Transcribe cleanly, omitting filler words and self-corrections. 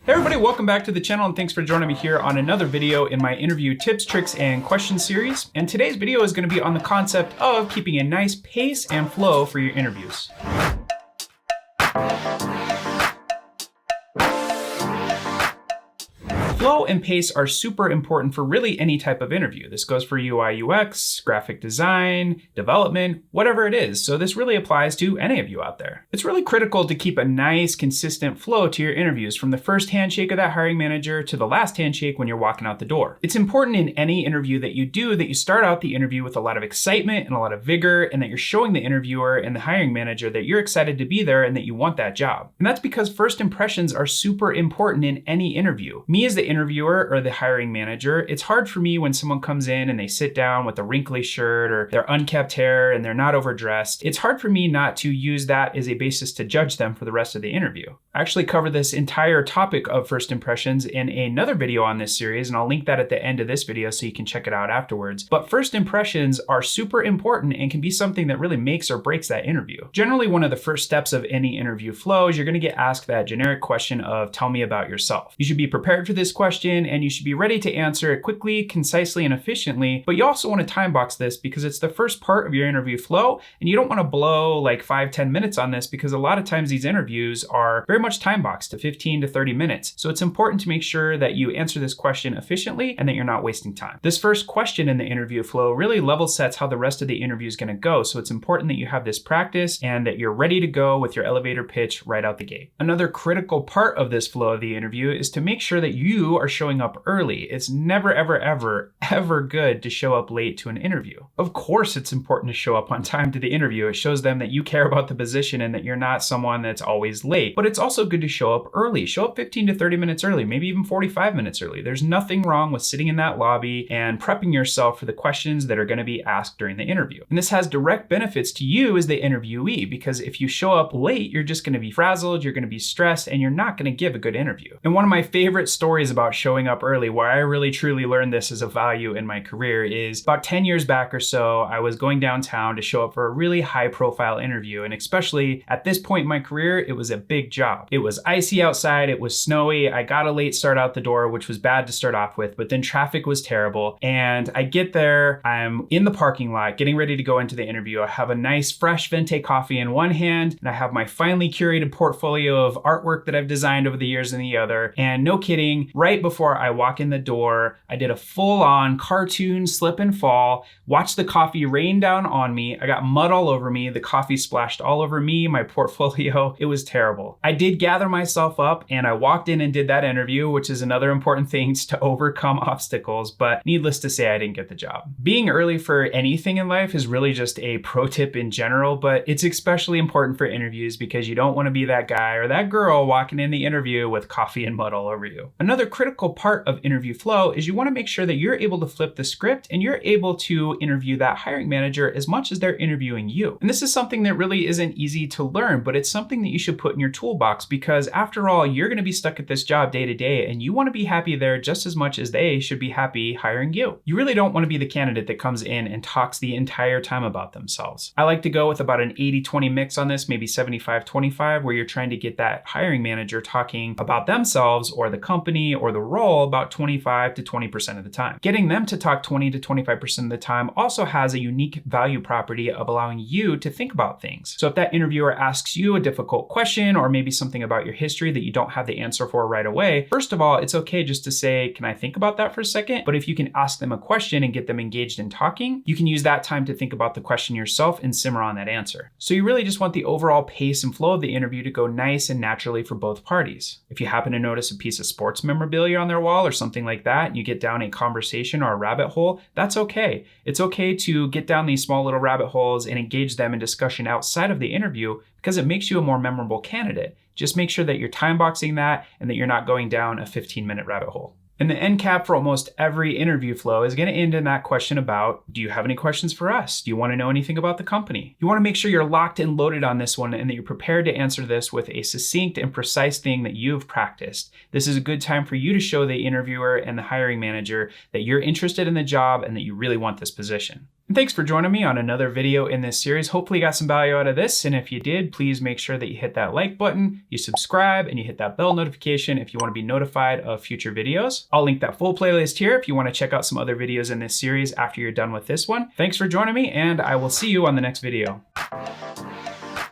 Hey everybody, welcome back to the channel and thanks for joining me here on another video in my interview tips, tricks, and questions series. And today's video is going to be on the concept of keeping a nice pace and flow for your interviews. Flow and pace are super important for really any type of interview. This goes for UI, UX, graphic design, development, whatever it is. So this really applies to any of you out there. It's really critical to keep a nice, consistent flow to your interviews from the first handshake of that hiring manager to the last handshake when you're walking out the door. It's important in any interview that you do that you start out the interview with a lot of excitement and a lot of vigor, and that you're showing the interviewer and the hiring manager that you're excited to be there and that you want that job. And that's because first impressions are super important in any interview. Me as the interviewer or the hiring manager, it's hard for me when someone comes in and they sit down with a wrinkly shirt or their unkept hair and they're not overdressed. It's hard for me not to use that as a basis to judge them for the rest of the interview. I actually cover this entire topic of first impressions in another video on this series, and I'll link that at the end of this video so you can check it out afterwards. But first impressions are super important and can be something that really makes or breaks that interview. Generally, one of the first steps of any interview flow is you're going to get asked that generic question of tell me about yourself. You should be prepared for this question and you should be ready to answer it quickly, concisely, and efficiently, but you also want to time box this because it's the first part of your interview flow and you don't want to blow like 5-10 minutes on this because a lot of times these interviews are very much time boxed to 15 to 30 minutes. So it's important to make sure that you answer this question efficiently and that you're not wasting time. This first question in the interview flow really level sets how the rest of the interview is going to go. So it's important that you have this practice and that you're ready to go with your elevator pitch right out the gate. Another critical part of this flow of the interview is to make sure that you are showing up early. It's never, ever good to show up late to an interview. Of course, it's important to show up on time to the interview. It shows them that you care about the position and that you're not someone that's always late. But it's also good to show up early. Show up 15 to 30 minutes early, maybe even 45 minutes early. There's nothing wrong with sitting in that lobby and prepping yourself for the questions that are going to be asked during the interview. And this has direct benefits to you as the interviewee, because if you show up late, you're just going to be frazzled, you're going to be stressed, and you're not going to give a good interview. And one of my favorite stories about showing up early, where I really truly learned this as a value in my career, is about 10 years back or so, I was going downtown to show up for a really high profile interview. And especially at this point in my career, it was a big job. It was icy outside, it was snowy, I got a late start out the door, which was bad to start off with, but then traffic was terrible. And I get there, I'm in the parking lot, getting ready to go into the interview. I have a nice fresh venti coffee in one hand, and I have my finely curated portfolio of artwork that I've designed over the years in the other. And no kidding, right before I walk in the door, I did a full-on cartoon slip and fall, watched the coffee rain down on me. I got mud all over me, the coffee splashed all over me, my portfolio. It was terrible. I did gather myself up and I walked in and did that interview, which is another important thing to overcome obstacles, but needless to say, I didn't get the job. Being early for anything in life is really just a pro tip in general, but it's especially important for interviews because you don't want to be that guy or that girl walking in the interview with coffee and mud all over you. Another critical part of interview flow is you want to make sure that you're able to flip the script and you're able to interview that hiring manager as much as they're interviewing you. And this is something that really isn't easy to learn, but it's something that you should put in your toolbox because after all, you're going to be stuck at this job day to day and you want to be happy there just as much as they should be happy hiring you. You really don't want to be the candidate that comes in and talks the entire time about themselves. I like to go with about an 80-20 mix on this, maybe 75-25, where you're trying to get that hiring manager talking about themselves or the company or the role about 25 to 20% of the time. Getting them to talk 20 to 25% of the time also has a unique value property of allowing you to think about things. So if that interviewer asks you a difficult question or maybe something about your history that you don't have the answer for right away, first of all, it's okay just to say, can I think about that for a second? But if you can ask them a question and get them engaged in talking, you can use that time to think about the question yourself and simmer on that answer. So you really just want the overall pace and flow of the interview to go nice and naturally for both parties. If you happen to notice a piece of sports memorabilia on their wall or something like that, and you get down a conversation or a rabbit hole, that's okay. It's okay to get down these small little rabbit holes and engage them in discussion outside of the interview because it makes you a more memorable candidate. Just make sure that you're time boxing that and that you're not going down a 15-minute rabbit hole. And the end cap for almost every interview flow is going to end in that question about, do you have any questions for us? Do you want to know anything about the company? You want to make sure you're locked and loaded on this one and that you're prepared to answer this with a succinct and precise thing that you've practiced. This is a good time for you to show the interviewer and the hiring manager that you're interested in the job and that you really want this position. And thanks for joining me on another video in this series. Hopefully you got some value out of this. And if you did, please make sure that you hit that like button, you subscribe, and you hit that bell notification if you want to be notified of future videos. I'll link that full playlist here if you want to check out some other videos in this series after you're done with this one. Thanks for joining me, and I will see you on the next video.